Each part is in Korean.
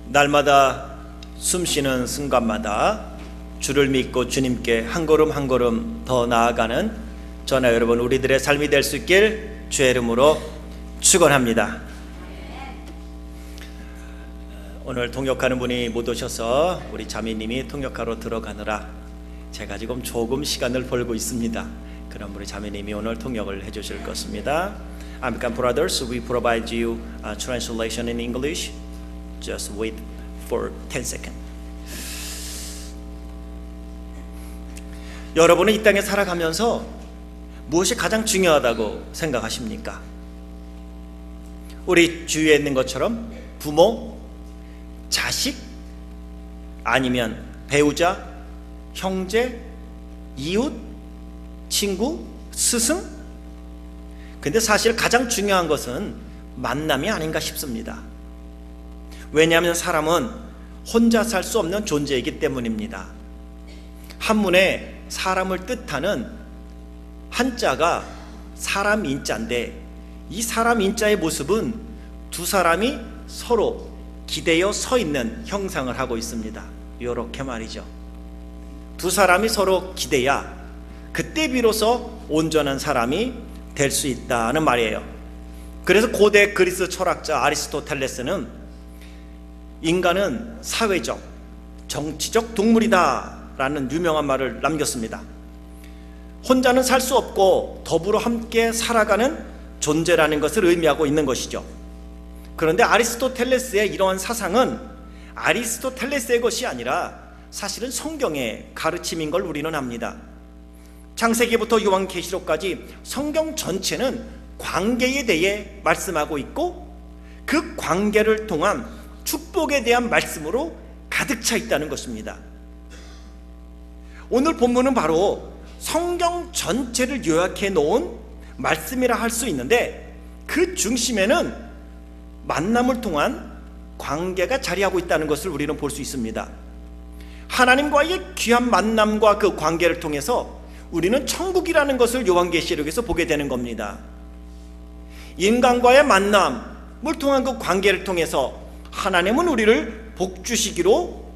날마다 숨쉬는 순간마다 주를 믿고 주님께 한 걸음 한 걸음 더 나아가는 저나 여러분 우리들의 삶이 될 수 있길 주의 이름으로 축원합니다. 오늘 통역하는 분이 못 오셔서 우리 자매님이 통역하러 들어가느라 제가 지금 조금 시간을 벌고 있습니다. 그럼 우리 자매님이 오늘 통역을 해주실 것입니다. American brothers, we provide you a translation in English. Just wait for 10 seconds. 여러분은 이 땅에 살아가면서 무엇이 가장 중요하다고 생각하십니까? 우리 주위에 있는 것처럼 부모, 자식, 아니면 배우자, 형제, 이웃, 친구, 스승? 근데 사실 가장 중요한 것은 만남이 아닌가 싶습니다. 왜냐하면 사람은 혼자 살 수 없는 존재이기 때문입니다. 한문에 사람을 뜻하는 한자가 사람 인자인데 이 사람 인자의 모습은 두 사람이 서로 기대어 서 있는 형상을 하고 있습니다. 이렇게 말이죠. 두 사람이 서로 기대야 그때 비로소 온전한 사람이 될 수 있다는 말이에요. 그래서 고대 그리스 철학자 아리스토텔레스는 인간은 사회적, 정치적 동물이다 라는 유명한 말을 남겼습니다. 혼자는 살 수 없고 더불어 함께 살아가는 존재라는 것을 의미하고 있는 것이죠. 그런데 아리스토텔레스의 이러한 사상은 아리스토텔레스의 것이 아니라 사실은 성경의 가르침인 걸 우리는 압니다. 창세기부터 요한계시록까지 성경 전체는 관계에 대해 말씀하고 있고 그 관계를 통한 축복에 대한 말씀으로 가득 차 있다는 것입니다. 오늘 본문은 바로 성경 전체를 요약해 놓은 말씀이라 할 수 있는데 그 중심에는 만남을 통한 관계가 자리하고 있다는 것을 우리는 볼 수 있습니다. 하나님과의 귀한 만남과 그 관계를 통해서 우리는 천국이라는 것을 요한계시록에서 보게 되는 겁니다. 인간과의 만남을 통한 그 관계를 통해서 하나님은 우리를 복주시기로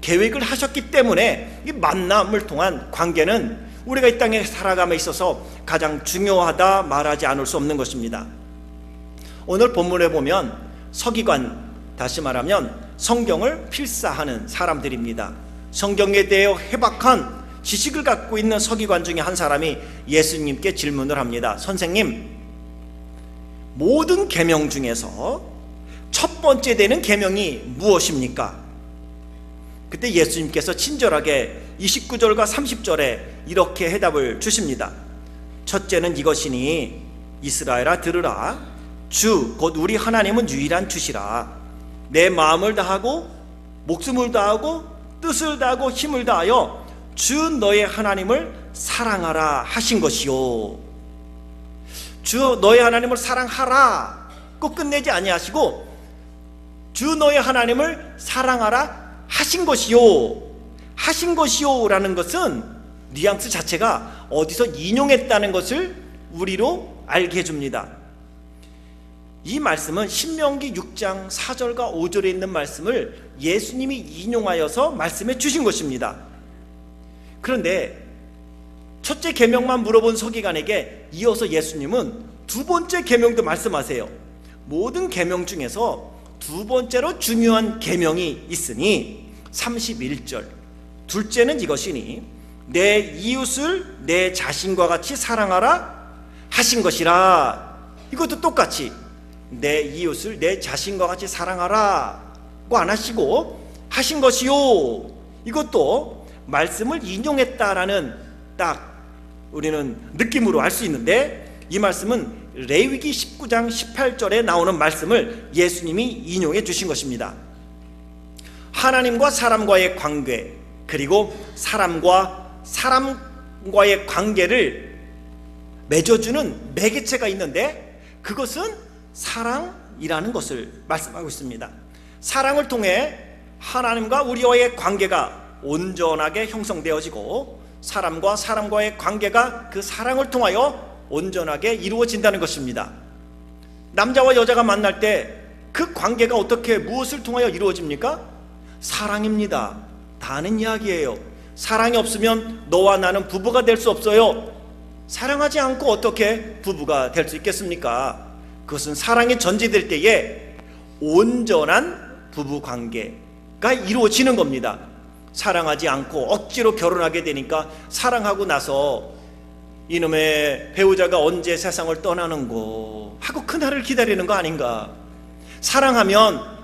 계획을 하셨기 때문에 이 만남을 통한 관계는 우리가 이 땅에 살아감에 있어서 가장 중요하다 말하지 않을 수 없는 것입니다. 오늘 본문에 보면 서기관, 다시 말하면 성경을 필사하는 사람들입니다. 성경에 대해 해박한 지식을 갖고 있는 서기관 중에 한 사람이 예수님께 질문을 합니다. 선생님, 모든 계명 중에서 첫 번째 되는 계명이 무엇입니까? 그때 예수님께서 친절하게 29절과 30절에 이렇게 해답을 주십니다. 첫째는 이것이니 이스라엘아 들으라. 주 곧 우리 하나님은 유일한 주시라. 내 마음을 다하고 목숨을 다하고 뜻을 다하고 힘을 다하여 주 너의 하나님을 사랑하라 하신 것이요. 주 너의 하나님을 사랑하라 꼭 끝내지 아니하시고 주 너의 하나님을 사랑하라 하신 것이요. 하신 것이요 라는 것은 뉘앙스 자체가 어디서 인용했다는 것을 우리로 알게 해줍니다. 이 말씀은 신명기 6장 4절과 5절에 있는 말씀을 예수님이 인용하여서 말씀해 주신 것입니다. 그런데 첫째 계명만 물어본 서기관에게 이어서 예수님은 두 번째 계명도 말씀하세요. 모든 계명 중에서 두 번째로 중요한 계명이 있으니 31절 둘째는 이것이니 내 이웃을 내 자신과 같이 사랑하라 하신 것이라. 이것도 똑같이 내 이웃을 내 자신과 같이 사랑하라고 안 하시고 하신 것이요. 이것도 말씀을 인용했다라는 딱 우리는 느낌으로 알 수 있는데 이 말씀은 레위기 19장 18절에 나오는 말씀을 예수님이 인용해 주신 것입니다. 하나님과 사람과의 관계 그리고 사람과의 관계를 맺어주는 매개체가 있는데 그것은 사랑이라는 것을 말씀하고 있습니다. 사랑을 통해 하나님과 우리와의 관계가 온전하게 형성되어지고 사람과 사람과의 관계가 그 사랑을 통하여 온전하게 이루어진다는 것입니다. 남자와 여자가 만날 때 그 관계가 어떻게 무엇을 통하여 이루어집니까? 사랑입니다. 다 아는 이야기예요. 사랑이 없으면 너와 나는 부부가 될 수 없어요. 사랑하지 않고 어떻게 부부가 될 수 있겠습니까? 그것은 사랑이 전제될 때에 온전한 부부 관계가 이루어지는 겁니다. 사랑하지 않고 억지로 결혼하게 되니까 사랑하고 나서 이놈의 배우자가 언제 세상을 떠나는고 하고 그날을 기다리는 거 아닌가. 사랑하면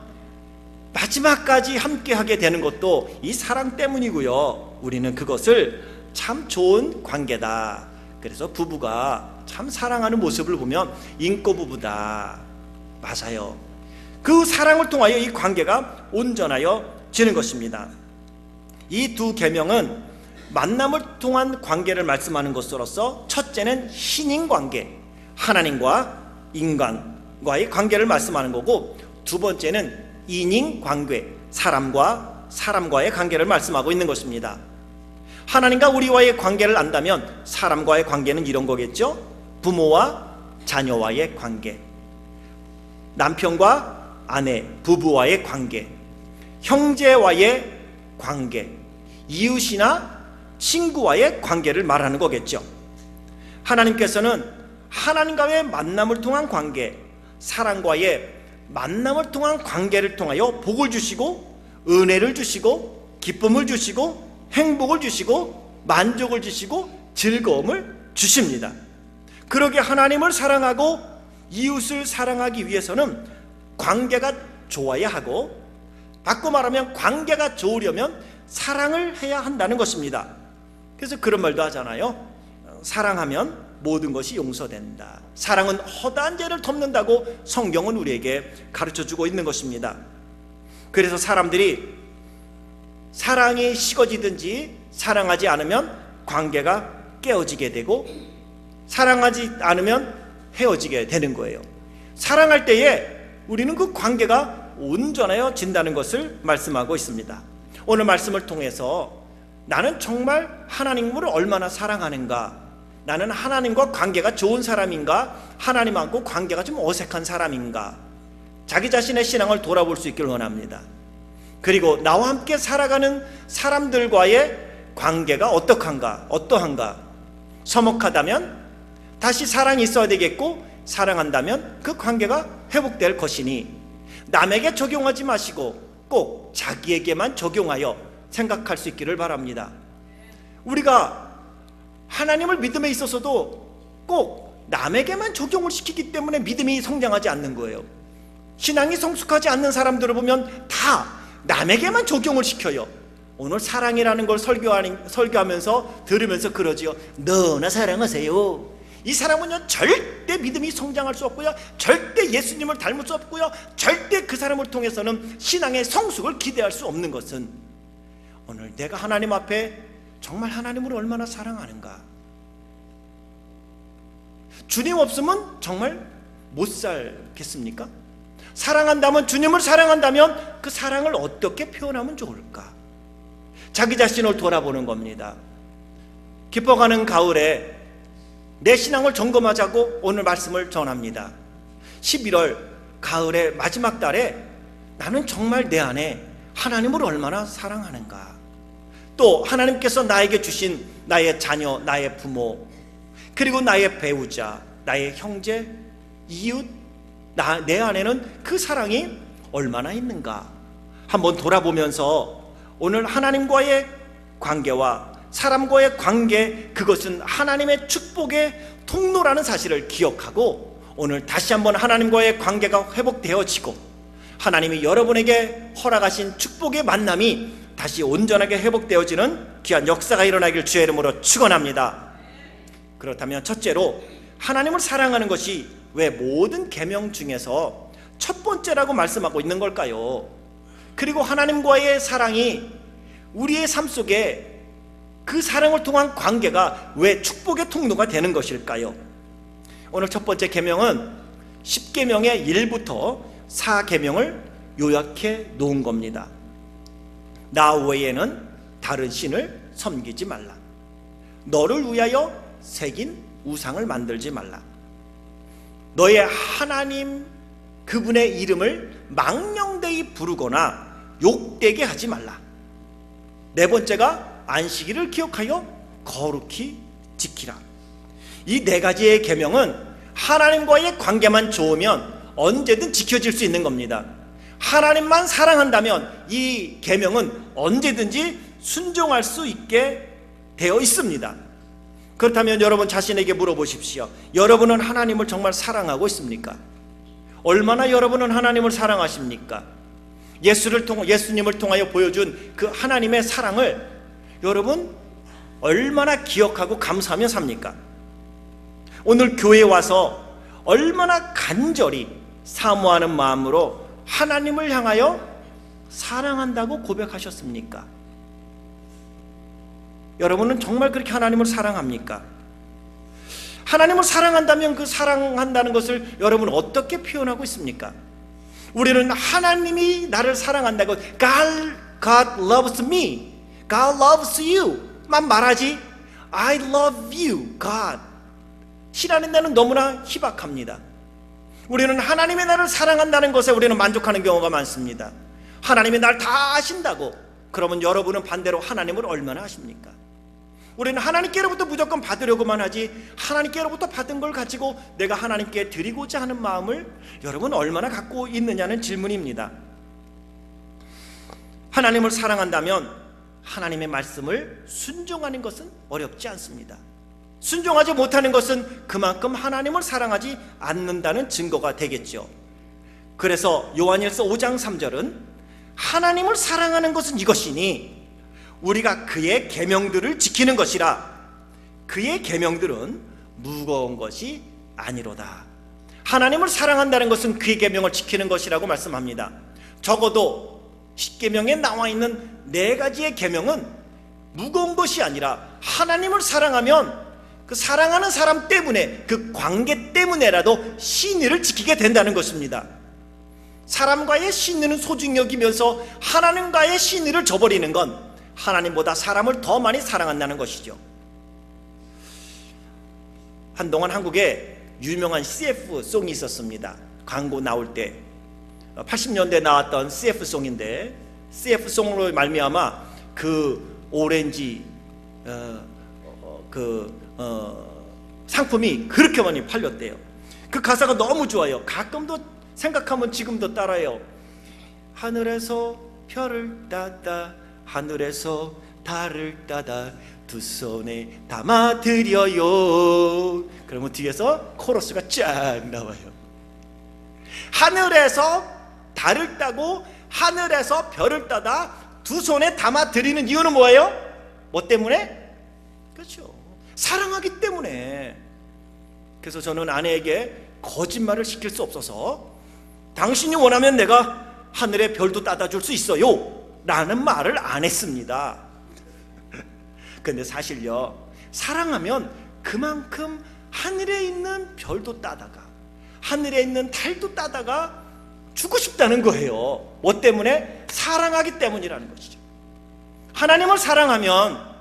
마지막까지 함께하게 되는 것도 이 사랑 때문이고요. 우리는 그것을 참 좋은 관계다. 그래서 부부가 참 사랑하는 모습을 보면 인꼬부부다. 맞아요. 그 사랑을 통하여 이 관계가 온전하여 지는 것입니다. 이 두 계명은 만남을 통한 관계를 말씀하는 것으로서 첫째는 신인관계, 하나님과 인간과의 관계를 말씀하는 거고, 두 번째는 인인관계, 사람과 사람과의 관계를 말씀하고 있는 것입니다. 하나님과 우리와의 관계를 안다면 사람과의 관계는 이런 거겠죠. 부모와 자녀와의 관계, 남편과 아내, 부부와의 관계, 형제와의 관계, 이웃이나 친구와의 관계를 말하는 거겠죠. 하나님께서는 하나님과의 만남을 통한 관계, 사람과의 만남을 통한 관계를 통하여 복을 주시고 은혜를 주시고 기쁨을 주시고 행복을 주시고 만족을 주시고 즐거움을 주십니다. 그러게 하나님을 사랑하고 이웃을 사랑하기 위해서는 관계가 좋아야 하고, 바꿔 말하면 관계가 좋으려면 사랑을 해야 한다는 것입니다. 그래서 그런 말도 하잖아요. 사랑하면 모든 것이 용서된다. 사랑은 허다한 죄를 덮는다고 성경은 우리에게 가르쳐주고 있는 것입니다. 그래서 사람들이 사랑이 식어지든지 사랑하지 않으면 관계가 깨어지게 되고, 사랑하지 않으면 헤어지게 되는 거예요. 사랑할 때에 우리는 그 관계가 온전하여 진다는 것을 말씀하고 있습니다. 오늘 말씀을 통해서 나는 정말 하나님을 얼마나 사랑하는가, 나는 하나님과 관계가 좋은 사람인가, 하나님하고 관계가 좀 어색한 사람인가, 자기 자신의 신앙을 돌아볼 수 있기를 원합니다. 그리고 나와 함께 살아가는 사람들과의 관계가 어떠한가. 서먹하다면 다시 사랑이 있어야 되겠고, 사랑한다면 그 관계가 회복될 것이니 남에게 적용하지 마시고 꼭 자기에게만 적용하여 생각할 수 있기를 바랍니다. 우리가 하나님을 믿음에 있어서도 꼭 남에게만 적용을 시키기 때문에 믿음이 성장하지 않는 거예요. 신앙이 성숙하지 않는 사람들을 보면 다 남에게만 적용을 시켜요. 오늘 사랑이라는 걸 설교하면서 들으면서 그러지요. 너나 사랑하세요. 이 사람은요 절대 믿음이 성장할 수 없고요, 절대 예수님을 닮을 수 없고요, 절대 그 사람을 통해서는 신앙의 성숙을 기대할 수 없는 것은 오늘 내가 하나님 앞에 정말 하나님을 얼마나 사랑하는가. 주님 없으면 정말 못 살겠습니까? 사랑한다면, 주님을 사랑한다면 그 사랑을 어떻게 표현하면 좋을까? 자기 자신을 돌아보는 겁니다. 깊어가는 가을에 내 신앙을 점검하자고 오늘 말씀을 전합니다. 11월 가을의 마지막 달에 나는 정말 내 안에 하나님을 얼마나 사랑하는가, 또 하나님께서 나에게 주신 나의 자녀, 나의 부모, 그리고 나의 배우자, 나의 형제, 이웃, 내 안에는 그 사랑이 얼마나 있는가 한번 돌아보면서 오늘 하나님과의 관계와 사람과의 관계, 그것은 하나님의 축복의 통로라는 사실을 기억하고 오늘 다시 한번 하나님과의 관계가 회복되어지고 하나님이 여러분에게 허락하신 축복의 만남이 다시 온전하게 회복되어지는 귀한 역사가 일어나길 주의 이름으로 축원합니다. 그렇다면 첫째로 하나님을 사랑하는 것이 왜 모든 계명 중에서 첫 번째라고 말씀하고 있는 걸까요? 그리고 하나님과의 사랑이 우리의 삶 속에 그 사랑을 통한 관계가 왜 축복의 통로가 되는 것일까요? 오늘 첫 번째 계명은 10계명의 1부터 4계명을 요약해 놓은 겁니다. 나 외에는 다른 신을 섬기지 말라. 너를 위하여 새긴 우상을 만들지 말라. 너의 하나님 그분의 이름을 망령되이 부르거나 욕되게 하지 말라. 네 번째가 안식일을 기억하여 거룩히 지키라. 이 네 가지의 계명은 하나님과의 관계만 좋으면 언제든 지켜질 수 있는 겁니다. 하나님만 사랑한다면 이 계명은 언제든지 순종할 수 있게 되어 있습니다. 그렇다면 여러분 자신에게 물어보십시오. 여러분은 하나님을 정말 사랑하고 있습니까? 얼마나 여러분은 하나님을 사랑하십니까? 예수님을 통하여 보여준 그 하나님의 사랑을 여러분 얼마나 기억하고 감사하며 삽니까? 오늘 교회에 와서 얼마나 간절히 사모하는 마음으로 하나님을 향하여 사랑한다고 고백하셨습니까? 여러분은 정말 그렇게 하나님을 사랑합니까? 하나님을 사랑한다면 그 사랑한다는 것을 여러분 어떻게 표현하고 있습니까? 우리는 하나님이 나를 사랑한다고 God loves me, God loves you 만 말하지 I love you, God 시라는 데는 너무나 희박합니다. 우리는 하나님이 나를 사랑한다는 것에 우리는 만족하는 경우가 많습니다. 하나님이 날 다 아신다고. 그러면 여러분은 반대로 하나님을 얼마나 아십니까? 우리는 하나님께로부터 무조건 받으려고만 하지 하나님께로부터 받은 걸 가지고 내가 하나님께 드리고자 하는 마음을 여러분 얼마나 갖고 있느냐는 질문입니다. 하나님을 사랑한다면 하나님의 말씀을 순종하는 것은 어렵지 않습니다. 순종하지 못하는 것은 그만큼 하나님을 사랑하지 않는다는 증거가 되겠죠. 그래서 요한일서 5장 3절은 하나님을 사랑하는 것은 이것이니 우리가 그의 계명들을 지키는 것이라. 그의 계명들은 무거운 것이 아니로다. 하나님을 사랑한다는 것은 그의 계명을 지키는 것이라고 말씀합니다. 적어도 십계명에 나와 있는 네 가지의 계명은 무거운 것이 아니라 하나님을 사랑하면 그 사랑하는 사람 때문에 그 관계 때문에라도 신의를 지키게 된다는 것입니다. 사람과의 신의는 소중히 여기면서 하나님과의 신의를 저버리는 건 하나님보다 사람을 더 많이 사랑한다는 것이죠. 한동안 한국에 유명한 CF송이 있었습니다. 광고 나올 때 80년대 나왔던 CF송인데 CF송으로 말미암아 그 오렌지 상품이 그렇게 많이 팔렸대요. 그 가사가 너무 좋아요. 가끔도 생각하면 지금도 따라해요. 하늘에서 별을 따다 하늘에서 달을 따다 두 손에 담아드려요. 그러면 뒤에서 코러스가 쫙 나와요. 하늘에서 달을 따고 하늘에서 별을 따다 두 손에 담아드리는 이유는 뭐예요? 뭐 때문에? 그렇죠. 사랑하기 때문에. 그래서 저는 아내에게 거짓말을 시킬 수 없어서 당신이 원하면 내가 하늘에 별도 따다 줄 수 있어요 라는 말을 안 했습니다. 근데 사실요, 사랑하면 그만큼 하늘에 있는 별도 따다가 하늘에 있는 달도 따다가 주고 싶다는 거예요. 뭐 때문에? 사랑하기 때문이라는 것이죠. 하나님을 사랑하면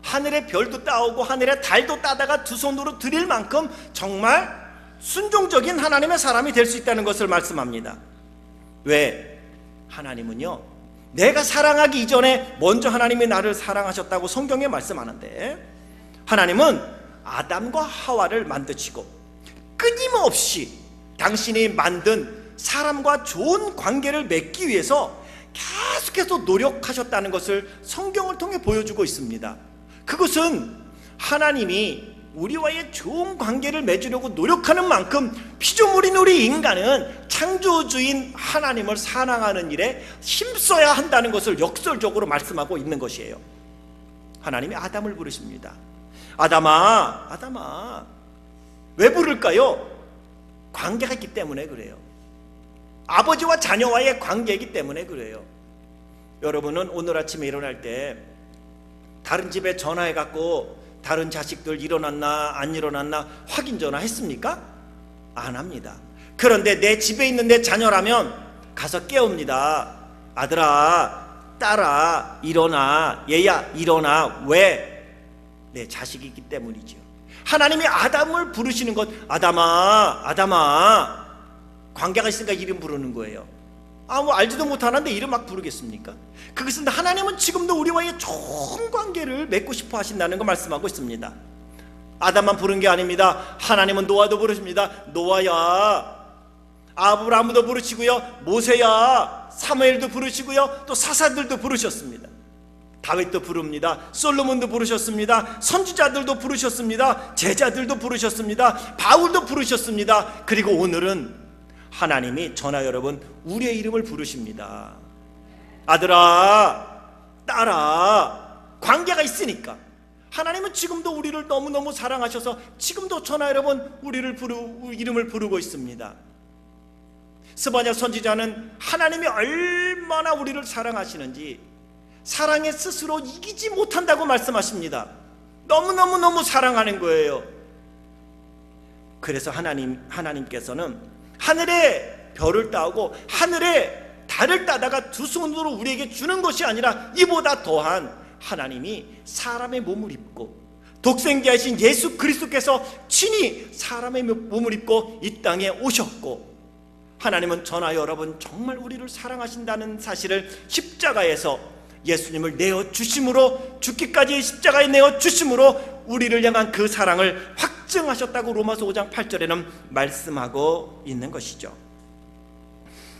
하늘에 별도 따오고 하늘에 달도 따다가 두 손으로 드릴 만큼 정말 순종적인 하나님의 사람이 될 수 있다는 것을 말씀합니다. 왜? 하나님은요, 내가 사랑하기 이전에 먼저 하나님이 나를 사랑하셨다고 성경에 말씀하는데, 하나님은 아담과 하와를 만드시고 끊임없이 당신이 만든 사람과 좋은 관계를 맺기 위해서 계속해서 노력하셨다는 것을 성경을 통해 보여주고 있습니다. 그것은 하나님이 우리와의 좋은 관계를 맺으려고 노력하는 만큼 피조물인 우리 인간은 창조주인 하나님을 사랑하는 일에 힘써야 한다는 것을 역설적으로 말씀하고 있는 것이에요. 하나님이 아담을 부르십니다. 아담아, 아담아. 왜 부를까요? 관계가 있기 때문에 그래요. 아버지와 자녀와의 관계이기 때문에 그래요. 여러분은 오늘 아침에 일어날 때 다른 집에 전화해갖고 다른 자식들 일어났나 안 일어났나 확인 전화 했습니까? 안 합니다. 그런데 내 집에 있는 내 자녀라면 가서 깨웁니다. 아들아, 딸아, 일어나. 얘야, 일어나. 왜? 내 자식이기 때문이죠. 하나님이 아담을 부르시는 것, 아담아, 아담아. 관계가 있으니까 이름 부르는 거예요. 뭐 알지도 못하는데 이름 막 부르겠습니까? 그것은 하나님은 지금도 우리와의 좋은 관계를 맺고 싶어 하신다는 거 말씀하고 있습니다. 아담만 부른 게 아닙니다. 하나님은 노아도 부르십니다. 노아야, 아브라함도 부르시고요, 모세야, 사무엘도 부르시고요, 또 사사들도 부르셨습니다. 다윗도 부릅니다. 솔로몬도 부르셨습니다. 선지자들도 부르셨습니다. 제자들도 부르셨습니다. 바울도 부르셨습니다. 그리고 오늘은 하나님이 저나 여러분 우리의 이름을 부르십니다. 아들아, 딸아, 관계가 있으니까 하나님은 지금도 우리를 너무너무 사랑하셔서 지금도 저나 여러분 우리를 이름을 부르고 있습니다. 스바냐 선지자는 하나님이 얼마나 우리를 사랑하시는지 사랑에 스스로 이기지 못한다고 말씀하십니다. 너무너무 사랑하는 거예요. 그래서 하나님께서는 하늘에 별을 따고 하늘에 달을 따다가 두 손으로 우리에게 주는 것이 아니라 이보다 더한 하나님이 사람의 몸을 입고 독생자이신 예수 그리스도께서 친히 사람의 몸을 입고 이 땅에 오셨고, 하나님은 저나 여러분 정말 우리를 사랑하신다는 사실을 십자가에서 예수님을 내어주심으로, 죽기까지 십자가에 내어주심으로 우리를 향한 그 사랑을 확증하셨다고 로마서 5장 8절에는 말씀하고 있는 것이죠.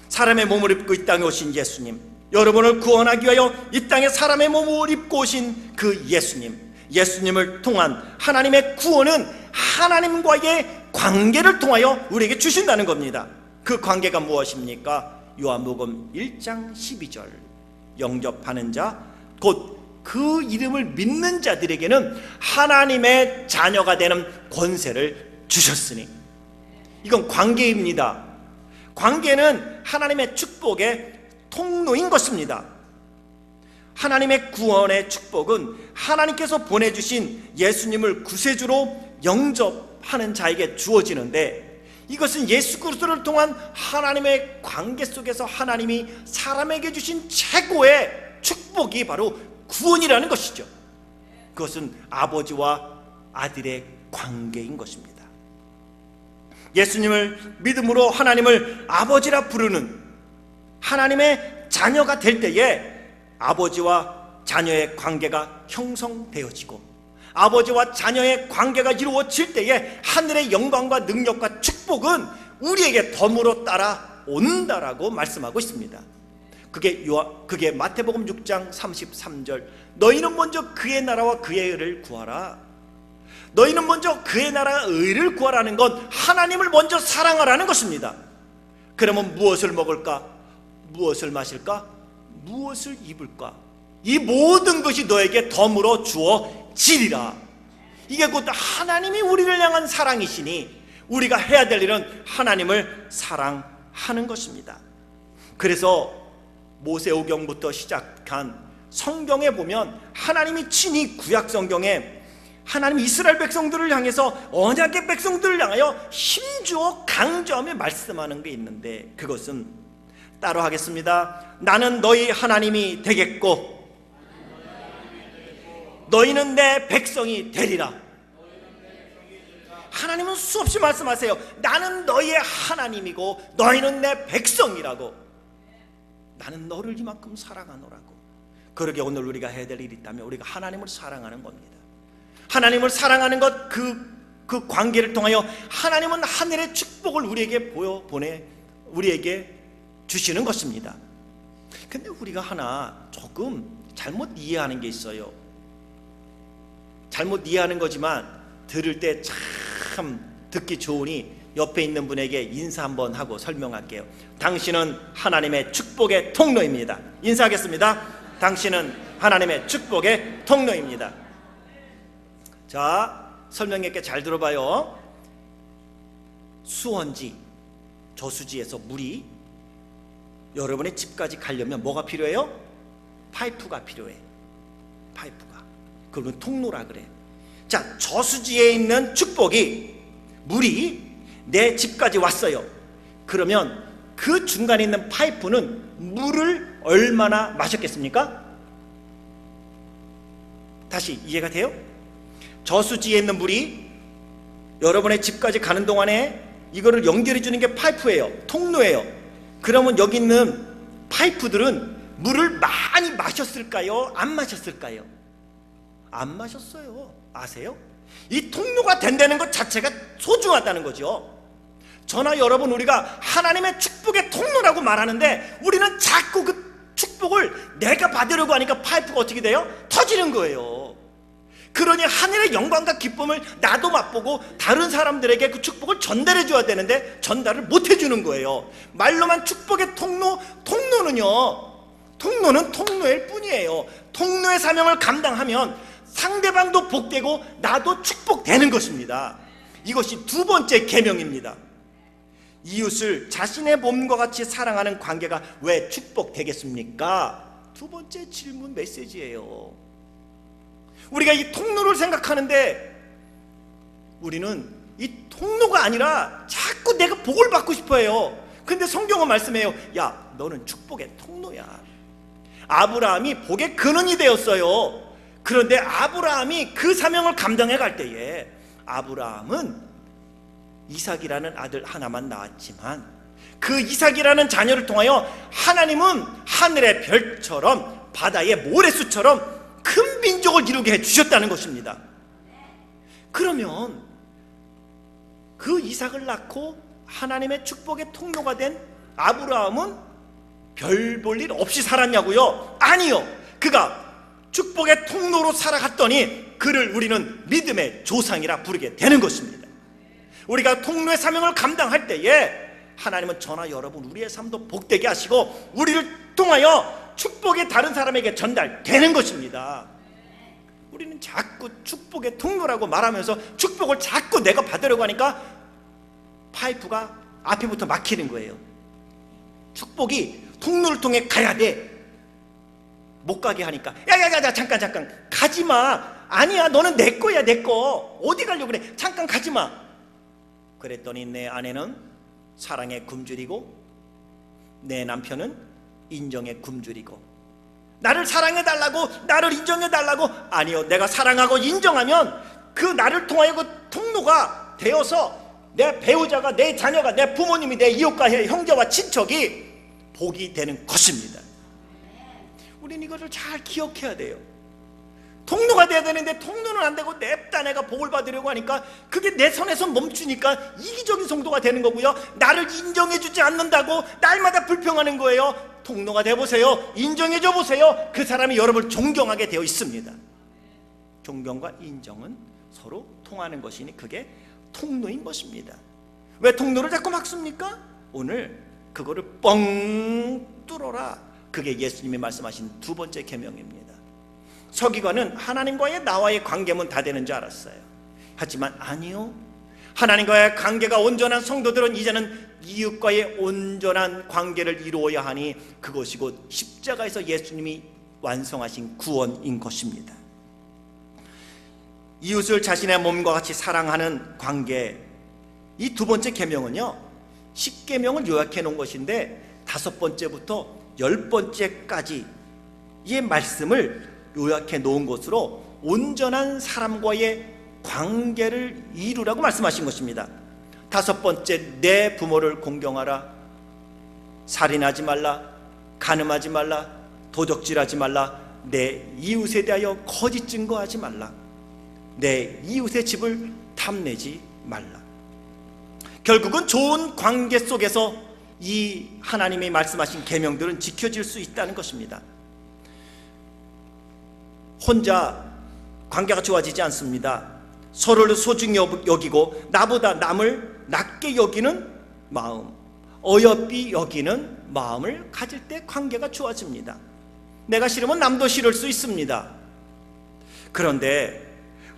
사람의 몸을 입고 이 땅에 오신 예수님, 여러분을 구원하기 위하여 이 땅에 사람의 몸을 입고 오신 그 예수님을 통한 하나님의 구원은 하나님과의 관계를 통하여 우리에게 주신다는 겁니다. 그 관계가 무엇입니까? 요한복음 1장 12절, 영접하는 자 곧 그 이름을 믿는 자들에게는 하나님의 자녀가 되는 권세를 주셨으니, 이건 관계입니다. 관계는 하나님의 축복의 통로인 것입니다. 하나님의 구원의 축복은 하나님께서 보내주신 예수님을 구세주로 영접하는 자에게 주어지는데, 이것은 예수 그리스도를 통한 하나님의 관계 속에서 하나님이 사람에게 주신 최고의 축복이 바로 구원이라는 것이죠. 그것은 아버지와 아들의 관계인 것입니다. 예수님을 믿음으로 하나님을 아버지라 부르는 하나님의 자녀가 될 때에 아버지와 자녀의 관계가 형성되어지고, 아버지와 자녀의 관계가 이루어질 때에 하늘의 영광과 능력과 축복은 우리에게 덤으로 따라온다라고 말씀하고 있습니다. 그게 마태복음 6장 33절, 너희는 먼저 그의 나라와 그의 의를 구하라. 너희는 먼저 그의 나라와 의를 구하라는 건 하나님을 먼저 사랑하라는 것입니다. 그러면 무엇을 먹을까? 무엇을 마실까? 무엇을 입을까? 이 모든 것이 너에게 덤으로 주어지리라. 이게 곧 하나님이 우리를 향한 사랑이시니 우리가 해야 될 일은 하나님을 사랑하는 것입니다. 그래서 모세오경부터 시작한 성경에 보면 하나님이 친히 구약 성경에 하나님 이스라엘 백성들을 향해서, 언약의 백성들을 향하여 힘주어 강조하며 말씀하는 게 있는데, 그것은 따로 하겠습니다. 나는 너희 하나님이 되겠고 너희는 내 백성이 되리라. 하나님은 수없이 말씀하세요. 나는 너희의 하나님이고 너희는 내 백성이라고. 나는 너를 이만큼 사랑하노라고. 그러게 오늘 우리가 해야 될 일이 있다면 우리가 하나님을 사랑하는 겁니다. 하나님을 사랑하는 것, 그 관계를 통하여 하나님은 하늘의 축복을 우리에게 우리에게 주시는 것입니다. 근데 우리가 하나 조금 잘못 이해하는 게 있어요. 잘못 이해하는 거지만 들을 때 참 듣기 좋으니 옆에 있는 분에게 인사 한번 하고 설명할게요. 당신은 하나님의 축복의 통로입니다. 인사하겠습니다. 당신은 하나님의 축복의 통로입니다. 자, 설명할게. 잘 들어봐요. 수원지, 저수지에서 물이 여러분의 집까지 가려면 뭐가 필요해요? 파이프가 필요해. 파이프가. 그걸 통로라 그래. 자, 저수지에 있는 축복이, 물이 내 집까지 왔어요. 그러면 그 중간에 있는 파이프는 물을 얼마나 마셨겠습니까? 다시 이해가 돼요? 저수지에 있는 물이 여러분의 집까지 가는 동안에 이거를 연결해 주는 게 파이프예요. 통로예요. 그러면 여기 있는 파이프들은 물을 많이 마셨을까요? 안 마셨을까요? 안 마셨어요. 아세요? 이 통로가 된다는 것 자체가 소중하다는 거죠. 저나 여러분, 우리가 하나님의 축복의 통로라고 말하는데 우리는 자꾸 그 축복을 내가 받으려고 하니까 파이프가 어떻게 돼요? 터지는 거예요. 그러니 하늘의 영광과 기쁨을 나도 맛보고 다른 사람들에게 그 축복을 전달해 줘야 되는데 전달을 못 해주는 거예요. 말로만 축복의 통로는 통로일 뿐이에요. 통로의 사명을 감당하면 상대방도 복되고 나도 축복되는 것입니다. 이것이 두 번째 계명입니다. 이웃을 자신의 몸과 같이 사랑하는 관계가 왜 축복되겠습니까? 두 번째 질문 메시지예요. 우리가 이 통로를 생각하는데 우리는 이 통로가 아니라 자꾸 내가 복을 받고 싶어 해요. 근데 성경은 말씀해요. 야, 너는 축복의 통로야. 아브라함이 복의 근원이 되었어요. 그런데 아브라함이 그 사명을 감당해 갈 때에 아브라함은 이삭이라는 아들 하나만 낳았지만 그 이삭이라는 자녀를 통하여 하나님은 하늘의 별처럼 바다의 모래수처럼 큰 민족을 이루게 해주셨다는 것입니다. 그러면 그 이삭을 낳고 하나님의 축복의 통로가 된 아브라함은 별 볼 일 없이 살았냐고요? 아니요. 그가 축복의 통로로 살아갔더니 그를 우리는 믿음의 조상이라 부르게 되는 것입니다. 우리가 통로의 사명을 감당할 때에 하나님은 저나 여러분 우리의 삶도 복되게 하시고 우리를 통하여 축복이 다른 사람에게 전달되는 것입니다. 우리는 자꾸 축복의 통로라고 말하면서 축복을 자꾸 내가 받으려고 하니까 파이프가 앞에부터 막히는 거예요. 축복이 통로를 통해 가야 돼. 못 가게 하니까 야야야 잠깐 가지마. 아니야, 너는 내 거야, 내 거. 어디 가려고 그래? 잠깐 가지마. 그랬더니 내 아내는 사랑의 굶주리고 내 남편은 인정의 굶주리고 나를 사랑해달라고, 나를 인정해달라고. 아니요, 내가 사랑하고 인정하면 그 나를 통하여 그 통로가 되어서 내 배우자가, 내 자녀가, 내 부모님이, 내 이웃과 형제와 친척이 복이 되는 것입니다. 우린 이것을 잘 기억해야 돼요. 통로가 돼야 되는데 통로는 안 되고 냅다 내가 복을 받으려고 하니까 그게 내 선에서 멈추니까 이기적인 성도가 되는 거고요. 나를 인정해주지 않는다고 날마다 불평하는 거예요. 통로가 돼보세요. 인정해줘 보세요. 그 사람이 여러분을 존경하게 되어 있습니다. 존경과 인정은 서로 통하는 것이니 그게 통로인 것입니다. 왜 통로를 자꾸 막습니까? 오늘 그거를 뻥 뚫어라. 그게 예수님이 말씀하신 두 번째 계명입니다. 서기관은 하나님과의 나와의 관계면 다 되는 줄 알았어요. 하지만 아니요, 하나님과의 관계가 온전한 성도들은 이제는 이웃과의 온전한 관계를 이루어야 하니 그것이 곧 십자가에서 예수님이 완성하신 구원인 것입니다. 이웃을 자신의 몸과 같이 사랑하는 관계, 이 두 번째 계명은요 10계명을 요약해 놓은 것인데 5번째부터 10번째까지 이 말씀을 요약해 놓은 것으로 온전한 사람과의 관계를 이루라고 말씀하신 것입니다. 5번째, 내 부모를 공경하라. 살인하지 말라. 간음하지 말라. 도적질하지 말라. 내 이웃에 대하여 거짓 증거하지 말라. 내 이웃의 집을 탐내지 말라. 결국은 좋은 관계 속에서 이 하나님이 말씀하신 계명들은 지켜질 수 있다는 것입니다. 혼자 관계가 좋아지지 않습니다. 서로를 소중히 여기고 나보다 남을 낮게 여기는 마음, 어여삐 여기는 마음을 가질 때 관계가 좋아집니다. 내가 싫으면 남도 싫을 수 있습니다. 그런데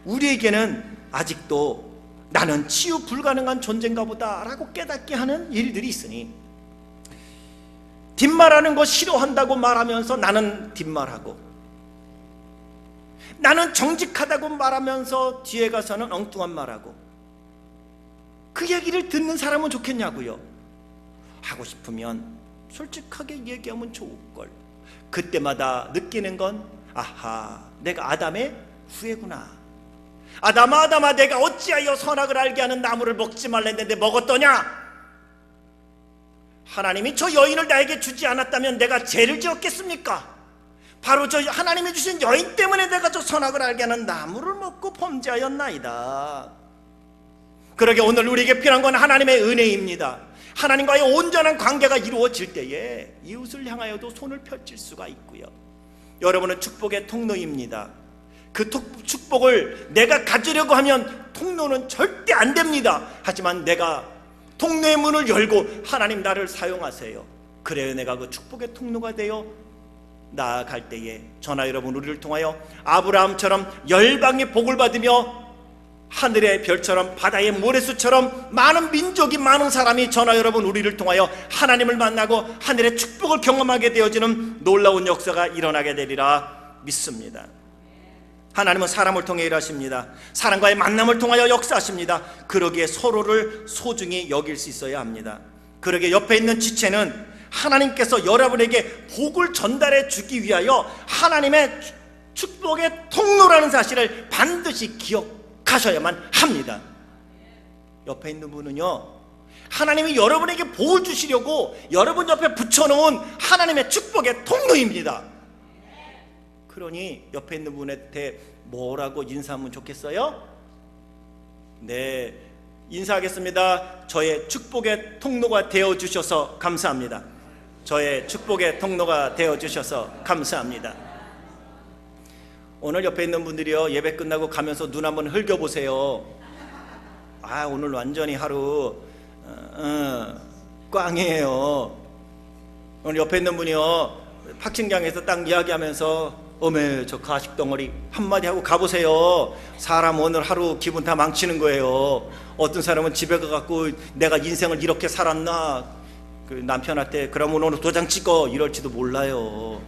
우리에게는 아직도 나는 치유 불가능한 존재인가 보다 라고 깨닫게 하는 일들이 있으니 뒷말하는 거 싫어한다고 말하면서 나는 뒷말하고, 나는 정직하다고 말하면서 뒤에 가서는 엉뚱한 말하고, 그 얘기를 듣는 사람은 좋겠냐고요. 하고 싶으면 솔직하게 얘기하면 좋을걸. 그때마다 느끼는 건 아하, 내가 아담의 후예구나. 아담아 아담아 내가 어찌하여 선악을 알게 하는 나무를 먹지 말라 했는데 먹었더냐? 하나님이 저 여인을 나에게 주지 않았다면 내가 죄를 지었겠습니까? 바로 저 하나님이 주신 여인 때문에 내가 저 선악을 알게 하는 나무를 먹고 범죄하였나이다. 그러게 오늘 우리에게 필요한 건 하나님의 은혜입니다. 하나님과의 온전한 관계가 이루어질 때에 이웃을 향하여도 손을 펼칠 수가 있고요. 여러분은 축복의 통로입니다. 그 축복을 내가 가지려고 하면 통로는 절대 안 됩니다. 하지만 내가 통로의 문을 열고 하나님 나를 사용하세요. 그래야 내가 그 축복의 통로가 되어 나아갈 때에 저나 여러분 우리를 통하여 아브라함처럼 열방의 복을 받으며 하늘의 별처럼 바다의 모래수처럼 많은 민족이 많은 사람이 저나 여러분 우리를 통하여 하나님을 만나고 하늘의 축복을 경험하게 되어지는 놀라운 역사가 일어나게 되리라 믿습니다. 하나님은 사람을 통해 일하십니다. 사람과의 만남을 통하여 역사하십니다. 그러기에 서로를 소중히 여길 수 있어야 합니다. 그러기에 옆에 있는 지체는 하나님께서 여러분에게 복을 전달해 주기 위하여 하나님의 축복의 통로라는 사실을 반드시 기억하셔야만 합니다. 옆에 있는 분은요, 하나님이 여러분에게 복을 주시려고 여러분 옆에 붙여놓은 하나님의 축복의 통로입니다. 그러니 옆에 있는 분한테 뭐라고 인사하면 좋겠어요? 네, 인사하겠습니다. 저의 축복의 통로가 되어주셔서 감사합니다. 저의 축복의 통로가 되어주셔서 감사합니다. 오늘 옆에 있는 분들이요, 예배 끝나고 가면서 눈 한번 흘겨보세요. 아, 오늘 완전히 하루 꽝이에요. 오늘 옆에 있는 분이요, 파킹장에서 딱 이야기하면서 어메 저 가식 덩어리 한마디 하고 가보세요. 사람 오늘 하루 기분 다 망치는 거예요. 어떤 사람은 집에 가갖고 내가 인생을 이렇게 살았나, 그 남편한테 그러면 오늘 도장 찍어 이럴지도 몰라요.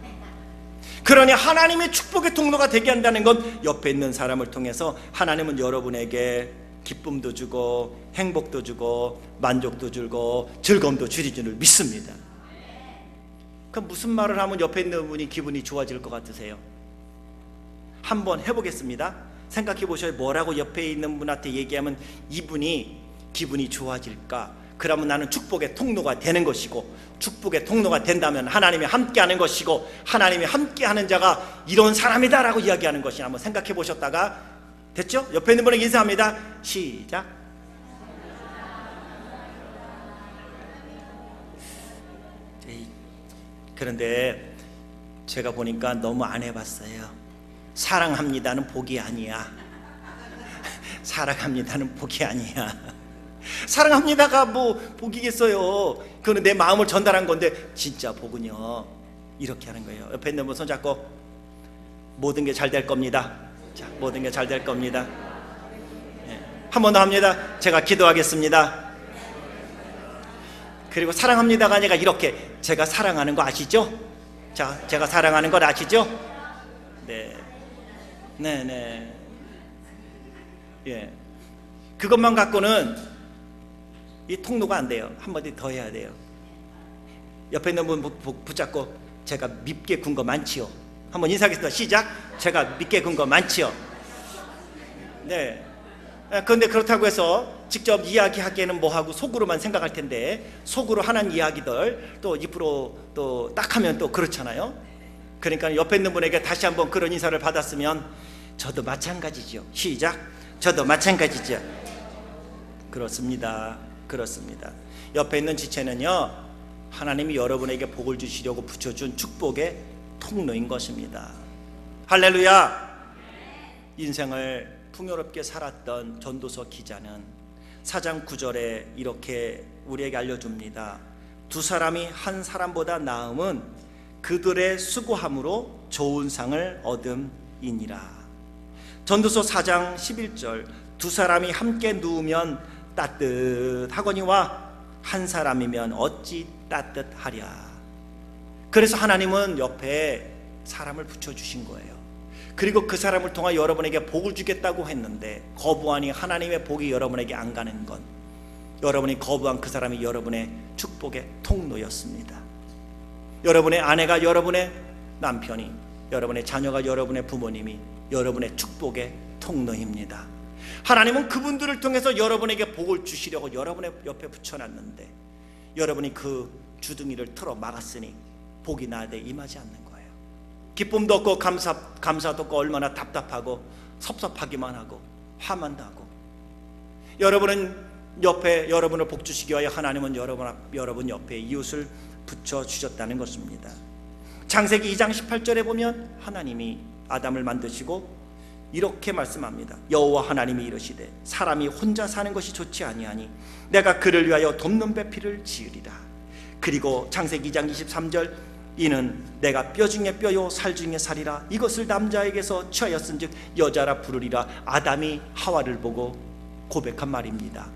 그러니 하나님의 축복의 통로가 되게 한다는 건 옆에 있는 사람을 통해서 하나님은 여러분에게 기쁨도 주고 행복도 주고 만족도 주고 즐거움도 주실 줄 믿습니다. 그럼 무슨 말을 하면 옆에 있는 분이 기분이 좋아질 것 같으세요? 한번 해보겠습니다. 생각해 보셔요. 뭐라고 옆에 있는 분한테 얘기하면 이분이 기분이 좋아질까? 그러면 나는 축복의 통로가 되는 것이고, 축복의 통로가 된다면 하나님이 함께하는 것이고, 하나님이 함께하는 자가 이런 사람이다라고 이야기하는 것이 한번 생각해 보셨다가 됐죠? 옆에 있는 분에게 인사합니다. 시작. 그런데 제가 보니까 너무 안 해봤어요. 사랑합니다는 복이 아니야. 사랑합니다는 복이 아니야. 사랑합니다가 뭐 복이겠어요. 그거는 내 마음을 전달한 건데, 진짜 복은요 이렇게 하는 거예요. 옆에 있는 분 손잡고 모든 게 잘 될 겁니다. 자, 모든 게 잘 될 겁니다. 한 번 더 합니다. 제가 기도하겠습니다. 그리고 사랑합니다가 아니라 이렇게, 제가 사랑하는 거 아시죠? 자, 제가 사랑하는 걸 아시죠? 네, 네. 예, 그것만 갖고는 이 통로가 안 돼요. 한마디 더 해야 돼요. 옆에 있는 분 붙잡고 제가 밉게 군 거 많지요. 한번 인사하겠습니다. 시작. 제가 밉게 군 거 많지요. 네. 그런데 그렇다고 해서 직접 이야기하기에는 뭐하고 속으로만 생각할 텐데, 속으로 하는 이야기들 또 입으로 또 딱 하면 또 그렇잖아요. 그러니까 옆에 있는 분에게 다시 한번 그런 인사를 받았으면 저도 마찬가지죠. 시작. 저도 마찬가지죠. 그렇습니다. 그렇습니다. 옆에 있는 지체는요, 하나님이 여러분에게 복을 주시려고 붙여준 축복의 통로인 것입니다. 할렐루야. 인생을 풍요롭게 살았던 전도서 기자는 4장 9절에 이렇게 우리에게 알려줍니다. 두 사람이 한 사람보다 나음은 그들의 수고함으로 좋은 상을 얻음이니라. 전도서 4장 11절, 두 사람이 함께 누우면 따뜻하거니와 한 사람이면 어찌 따뜻하랴. 그래서 하나님은 옆에 사람을 붙여주신 거예요. 그리고 그 사람을 통해 여러분에게 복을 주겠다고 했는데, 거부하니 하나님의 복이 여러분에게 안 가는 건, 여러분이 거부한 그 사람이 여러분의 축복의 통로였습니다. 여러분의 아내가 여러분의 남편이, 여러분의 자녀가 여러분의 부모님이 여러분의 축복의 통로입니다. 하나님은 그분들을 통해서 여러분에게 복을 주시려고 여러분의 옆에 붙여놨는데 여러분이 그 주둥이를 틀어 막았으니 복이 나한테 임하지 않는 거예요. 기쁨도 없고 감사도 없고 얼마나 답답하고 섭섭하기만 하고 화만 나고, 여러분은 옆에 여러분을 복 주시기 위하여 하나님은 여러분 옆에 이웃을 붙여주셨다는 것입니다. 창세기 2장 18절에 보면 하나님이 아담을 만드시고 이렇게 말씀합니다. 여호와 하나님이 이르시되 사람이 혼자 사는 것이 좋지 아니하니 내가 그를 위하여 돕는 배필을 지으리라. 그리고 창세기 2장 23절 이는 내가 뼈 중에 뼈요 살 중에 살이라. 이것을 남자에게서 취하였은즉 여자라 부르리라. 아담이 하와를 보고 고백한 말입니다.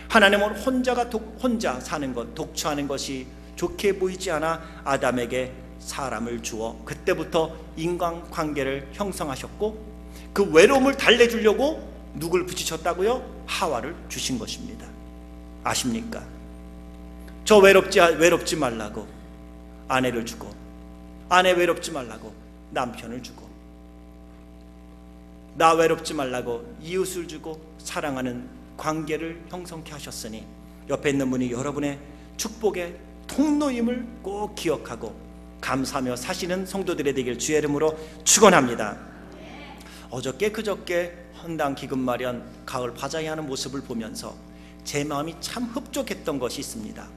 하나님은 혼자 사는 것, 독처하는 것이 좋게 보이지 않아 아담에게 사람을 주어 그때부터 인간관계를 형성하셨고, 그 외로움을 달래주려고 누굴 붙이셨다고요? 하와를 주신 것입니다. 아십니까? 저 외롭지 말라고 아내를 주고, 아내 외롭지 말라고 남편을 주고, 나 외롭지 말라고 이웃을 주고 사랑하는 관계를 형성케 하셨으니 옆에 있는 분이 여러분의 축복의 통로임을 꼭 기억하고 감사하며 사시는 성도들이 되길 주의 이름으로 축원합니다. 어저께 그저께 헌당 기금 마련 가을 바자회 하는 모습을 보면서 제 마음이 참 흡족했던 것이 있습니다.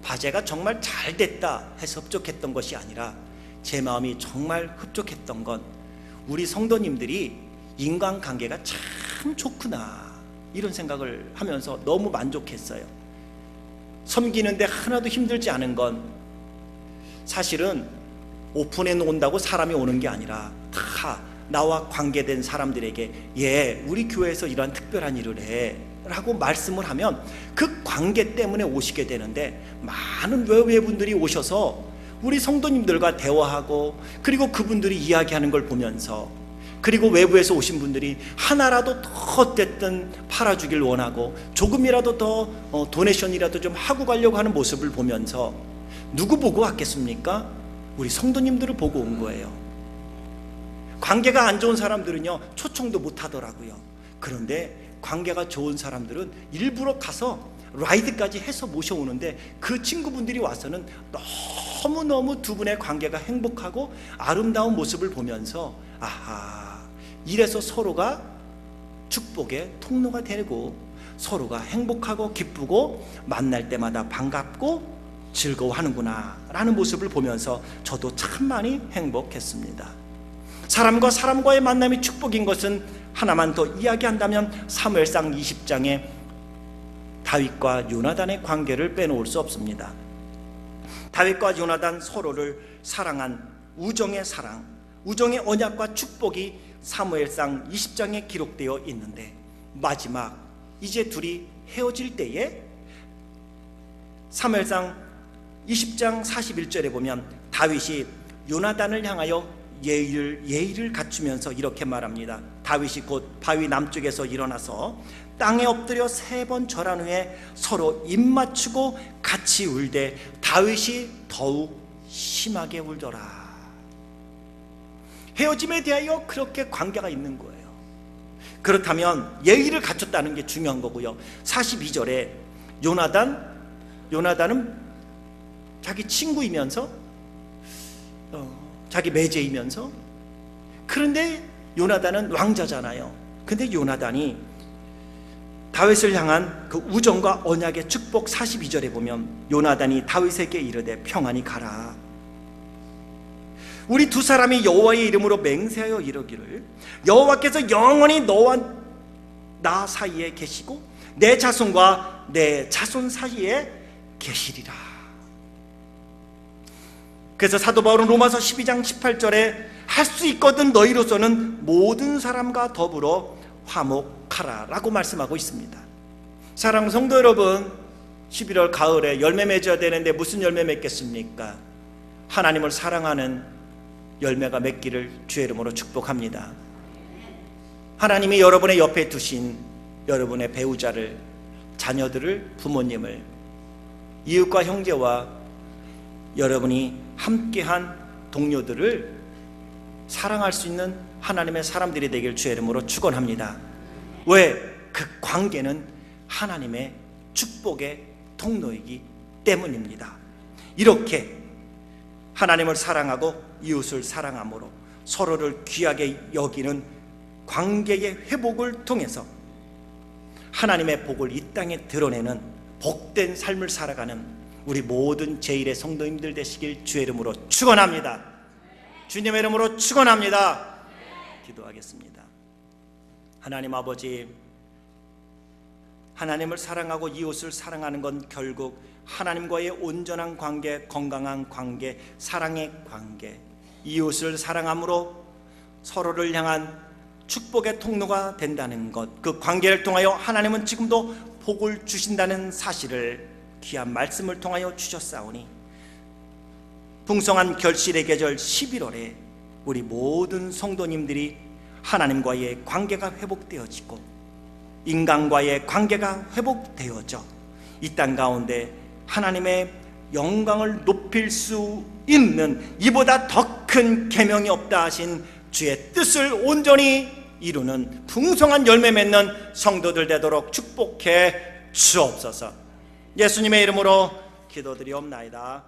바자회가 정말 잘 됐다 해서 흡족했던 것이 아니라 제 마음이 정말 흡족했던 건 우리 성도님들이 인간관계가 참 좋구나 이런 생각을 하면서 너무 만족했어요. 섬기는데 하나도 힘들지 않은 건 사실은 오픈해 놓는다고 사람이 오는 게 아니라 다 나와 관계된 사람들에게 우리 교회에서 이런 특별한 일을 해 라고 말씀을 하면 그 관계 때문에 오시게 되는데, 많은 외부분들이 오셔서 우리 성도님들과 대화하고 그리고 그분들이 이야기하는 걸 보면서, 그리고 외부에서 오신 분들이 하나라도 더 어쨌든 팔아주길 원하고 조금이라도 더 도네이션이라도 좀 하고 가려고 하는 모습을 보면서 누구 보고 왔겠습니까? 우리 성도님들을 보고 온 거예요. 관계가 안 좋은 사람들은요 초청도 못 하더라고요. 그런데 관계가 좋은 사람들은 일부러 가서 라이드까지 해서 모셔오는데 그 친구분들이 와서는 너무너무 두 분의 관계가 행복하고 아름다운 모습을 보면서 이래서 서로가 축복의 통로가 되고 서로가 행복하고 기쁘고 만날 때마다 반갑고 즐거워하는구나 라는 모습을 보면서 저도 참 많이 행복했습니다. 사람과 사람과의 만남이 축복인 것은 하나만 더 이야기한다면 사무엘상 20장에 다윗과 요나단의 관계를 빼놓을 수 없습니다. 다윗과 요나단 서로를 사랑한 우정의 사랑, 우정의 언약과 축복이 사무엘상 20장에 기록되어 있는데, 마지막 이제 둘이 헤어질 때에 사무엘상 20장 41절에 보면 다윗이 요나단을 향하여 예의를 갖추면서 이렇게 말합니다. 다윗이 곧 바위 남쪽에서 일어나서 땅에 엎드려 3번 절한 후에 서로 입 맞추고 같이 울되 다윗이 더욱 심하게 울더라. 헤어짐에 대하여 그렇게 관계가 있는 거예요. 그렇다면 예의를 갖췄다는 게 중요한 거고요. 42절에 요나단은 자기 친구이면서 자기 매제이면서, 그런데 요나단은 왕자잖아요. 근데 요나단이 다윗을 향한 그 우정과 언약의 축복 42절에 보면 요나단이 다윗에게 이르되 평안히 가라. 우리 두 사람이 여호와의 이름으로 맹세하여 이르기를 여호와께서 영원히 너와 나 사이에 계시고 내 자손과 내 자손 사이에 계시리라. 그래서 사도 바울은 로마서 12장 18절에 할 수 있거든 너희로서는 모든 사람과 더불어 화목하라 라고 말씀하고 있습니다. 사랑하는 성도 여러분, 11월 가을에 열매 맺어야 되는데 무슨 열매 맺겠습니까? 하나님을 사랑하는 열매가 맺기를 주의 이름으로 축복합니다. 하나님이 여러분의 옆에 두신 여러분의 배우자를, 자녀들을, 부모님을, 이웃과 형제와 여러분이 함께한 동료들을 사랑할 수 있는 하나님의 사람들이 되길 주의 이름으로 축원합니다. 왜? 그 관계는 하나님의 축복의 통로이기 때문입니다. 이렇게 하나님을 사랑하고 이웃을 사랑함으로 서로를 귀하게 여기는 관계의 회복을 통해서 하나님의 복을 이 땅에 드러내는 복된 삶을 살아가는 우리 모든 제1의 성도님들 되시길 주의 이름으로 축원합니다. 주님의 이름으로 축원합니다. 기도하겠습니다. 하나님 아버지, 하나님을 사랑하고 이웃을 사랑하는 건 결국 하나님과의 온전한 관계, 건강한 관계, 사랑의 관계, 이웃을 사랑함으로 서로를 향한 축복의 통로가 된다는 것, 그 관계를 통하여 하나님은 지금도 복을 주신다는 사실을 귀한 말씀을 통하여 주셨사오니 풍성한 결실의 계절 11월에 우리 모든 성도님들이 하나님과의 관계가 회복되어지고 인간과의 관계가 회복되어져 이 땅 가운데 하나님의 영광을 높일 수 있는 이보다 더 큰 계명이 없다 하신 주의 뜻을 온전히 이루는 풍성한 열매 맺는 성도들 되도록 축복해 주옵소서. 예수님의 이름으로 기도드리옵나이다.